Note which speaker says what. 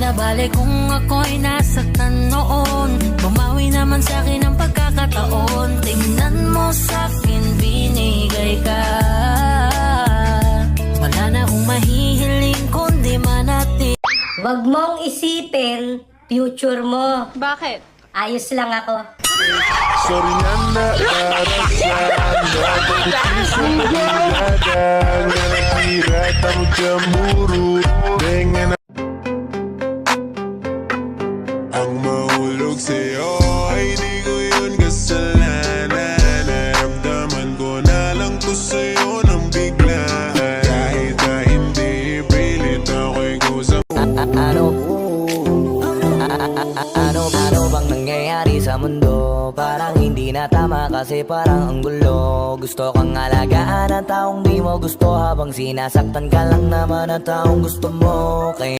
Speaker 1: na bale kung ako'y nasaktan noon. Bumawi naman sa'kin ang pagkakataon. Tingnan mo sa'kin, binigay ka. Wala na akong mahihiling kundi manatili.
Speaker 2: Wag mong isipin future mo.
Speaker 3: Bakit?
Speaker 2: Ayos lang ako.
Speaker 4: Sorry na naarasan Dapat sa paglagan Na natirat ang jamuro Dengan ang mahulog sa'yo Ay di ko yun kasalanan Naramdaman ko na lang to sa'yo nang bigla Kahit na hindi pilit ako'y kusang
Speaker 5: Ano bang nangyayari sa mundo? Parang hindi na tama kasi parang ang gulo. Gusto kang alagaan ang taong di mo gusto, habang sinasaktan ka lang naman ang taong gusto mo. Kaya